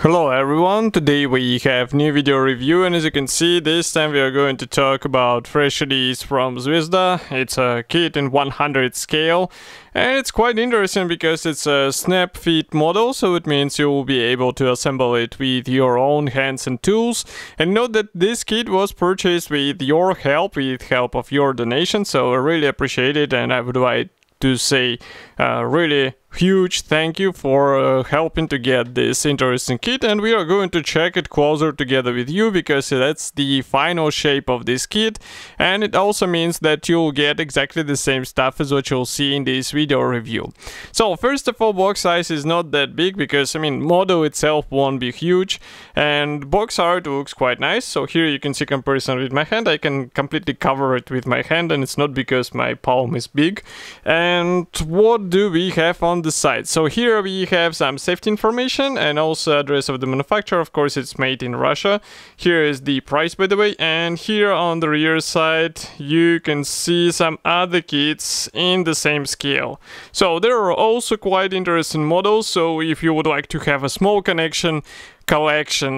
Hello everyone, today we have new video review, and as you can see this time we are going to talk about fresh release from Zvezda. It's a kit in 100 scale and it's quite interesting because it's a snap fit model, so it means you will be able to assemble it with your own hands and tools. And note that this kit was purchased with your help, with help of your donation, so I really appreciate it, and I would like to say really huge thank you for helping to get this interesting kit, and we are going to check it closer together with you because that's the final shape of this kit, and it also means that you'll get exactly the same stuff as what you'll see in this video review. So first of all, box size is not that big because model itself won't be huge, and box art looks quite nice. So here you can see comparison with my hand. I can completely cover it with my hand, and it's not because my palm is big. And what do we have on the side? So here we have some safety information and also address of the manufacturer. Of course, it's made in Russia. Here is the price, by the way, and here on the rear side you can see some other kits in the same scale. So there are also quite interesting models, so if you would like to have a small collection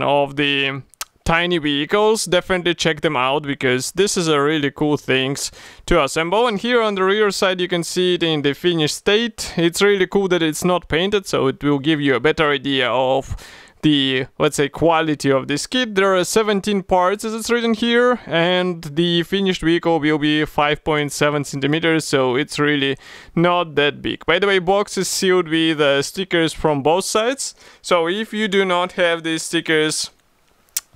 of the tiny vehicles, definitely check them out because this is a really cool things to assemble. And here on the rear side you can see it in the finished state. It's really cool that it's not painted, so it will give you a better idea of the, let's say, quality of this kit. There are 17 parts as it's written here, and the finished vehicle will be 5.7 centimeters, so it's really not that big. By the way, box is sealed with stickers from both sides, so if you do not have these stickers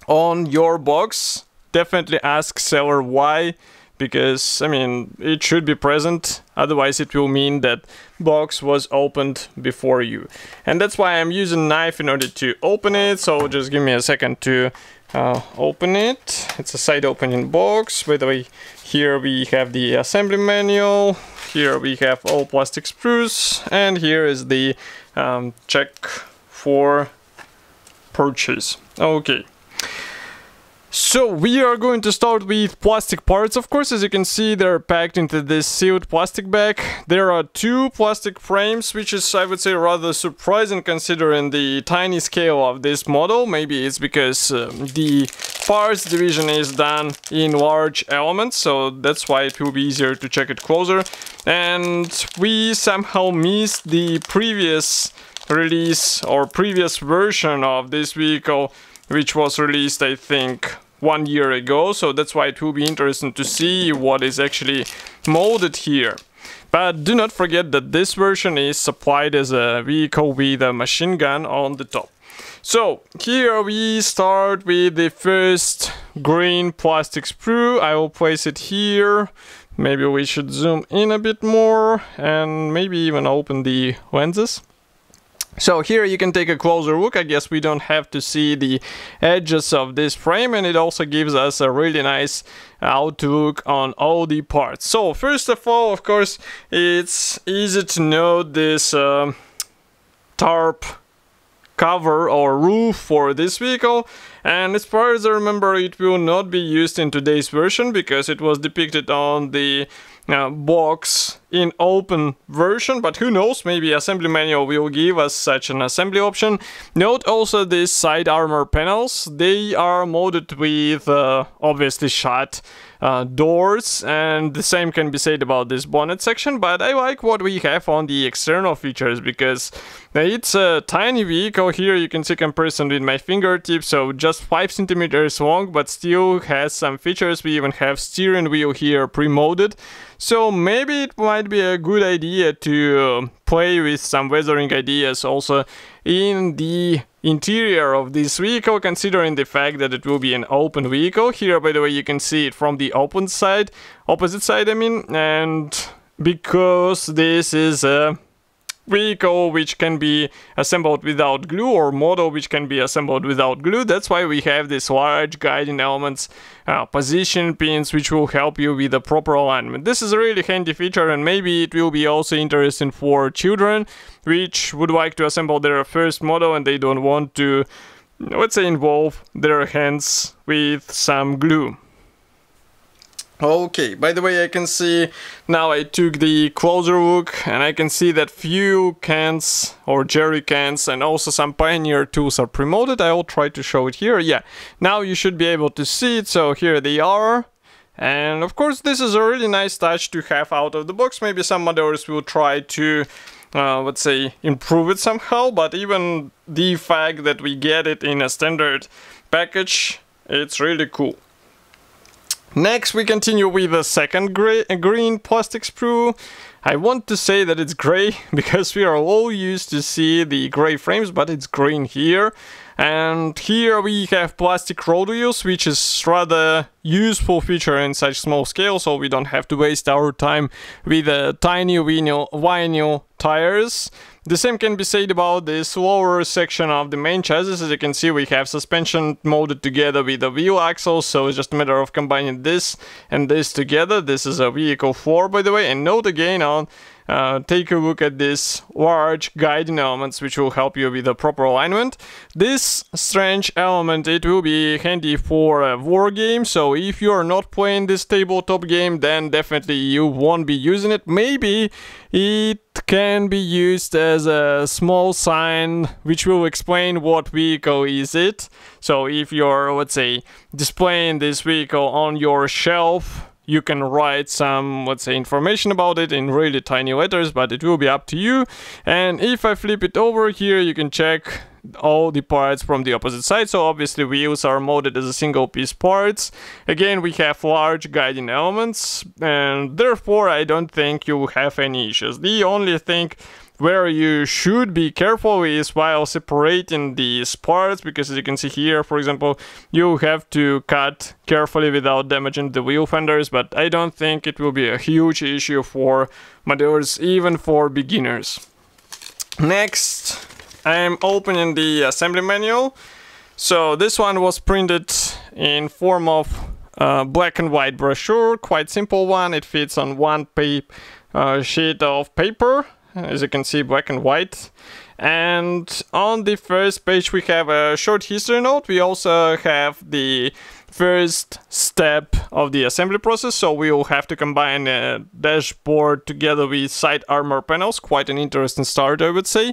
on your box, definitely ask seller why, because it should be present, otherwise it will mean that box was opened before you. And that's why I'm using knife in order to open it, so just give me a second to open it. It's a side opening box. By the way, here we have the assembly manual, here we have all plastic sprues, and here is the check for purchase. Okay. So we are going to start with plastic parts. Of course, as you can see, they're packed into this sealed plastic bag. There are two plastic frames, which is, I would say, rather surprising considering the tiny scale of this model. Maybe it's because the parts division is done in large elements, so that's why it will be easier to check it closer. And we somehow missed the previous release or previous version of this vehicle, which was released, I think, 1 year ago, so that's why it will be interesting to see what is actually molded here. But do not forget that this version is supplied as a vehicle with a machine gun on the top. So here we start with the first green plastic sprue. I will place it here. Maybe we should zoom in a bit more and maybe even open the lenses. So here you can take a closer look. I guess we don't have to see the edges of this frame, and it also gives us a really nice outlook on all the parts. So first of all, of course, it's easy to note this tarp cover or roof for this vehicle, and as far as I remember, it will not be used in today's version because it was depicted on the box in open version, but who knows, maybe assembly manual will give us such an assembly option. Note also these side armor panels. They are molded with obviously shut doors, and the same can be said about this bonnet section, but I like what we have on the external features because it's a tiny vehicle. Here you can see comparison with my fingertips, so just 5 centimeters long, but still has some features. We even have steering wheel here pre-molded, so maybe it might be a good idea to play with some weathering ideas also in the interior of this vehicle, considering the fact that it will be an open vehicle. Here, by the way, you can see it from the opposite side, and because this is a vehicle which can be assembled without glue, or model which can be assembled without glue, that's why we have these large guiding elements, position pins, which will help you with the proper alignment. This is a really handy feature, and maybe it will be also interesting for children which would like to assemble their first model and they don't want to, let's say, involve their hands with some glue. Okay, by the way, I can see now I took the closer look and I can see that few cans or jerry cans and also some Pioneer tools are promoted. I will try to show it here. Yeah, now you should be able to see it. So here they are. And of course, this is a really nice touch to have out of the box. Maybe some others will try to, let's say, improve it somehow. But even the fact that we get it in a standard package, it's really cool. Next, we continue with the second green plastic sprue. I want to say that it's gray because we are all used to see the gray frames, but it's green here. And here we have plastic road wheels, which is rather useful feature in such small scale, so we don't have to waste our time with tiny vinyl tires. The same can be said about this lower section of the main chassis. As you can see, we have suspension molded together with the wheel axles, so it's just a matter of combining this and this together. This is a vehicle floor, by the way, and note again on take a look at these large guiding elements, which will help you with the proper alignment. This strange element, it will be handy for a war game, so if you are not playing this tabletop game, then definitely you won't be using it. Maybe it can be used as a small sign which will explain what vehicle is it. So if you're, let's say, displaying this vehicle on your shelf, you can write some, let's say, information about it in really tiny letters, but it will be up to you. And if I flip it over here, you can check all the parts from the opposite side. So obviously wheels are molded as a single piece parts. Again, we have large guiding elements, and therefore I don't think you will have any issues. The only thing where you should be careful is while separating these parts, because as you can see here, for example, you have to cut carefully without damaging the wheel fenders, but I don't think it will be a huge issue for modders, even for beginners. Next, I'm opening the assembly manual. So this one was printed in form of black and white brochure, quite simple one. It fits on one sheet of paper. As you can see, black and white. And on the first page we have a short history note. We also have the first step of the assembly process, so we will have to combine a dashboard together with side armor panels. Quite an interesting start, I would say.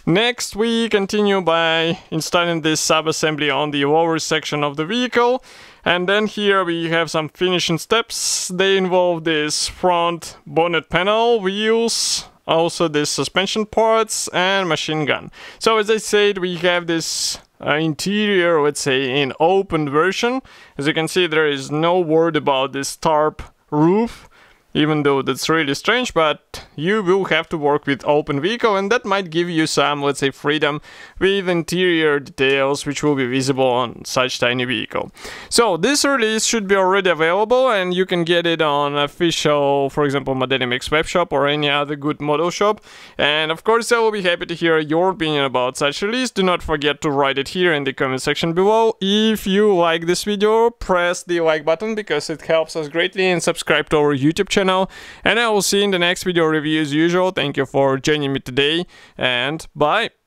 Next, we continue by installing this sub-assembly on the lower section of the vehicle. And then here we have some finishing steps. They involve this front bonnet panel, wheels, also this suspension parts and machine gun. So as I said, we have this interior, let's say, in open version. As you can see, there is no word about this tarp roof, even though that's really strange, but you will have to work with open vehicle, and that might give you some, let's say, freedom with interior details which will be visible on such tiny vehicle. So this release should be already available, and you can get it on official, for example, Modelimix webshop or any other good model shop. And of course, I will be happy to hear your opinion about such release. Do not forget to write it here in the comment section below. If you like this video, press the like button because it helps us greatly, and subscribe to our YouTube channel. And I will see you in the next video review as usual. Thank you for joining me today, and bye!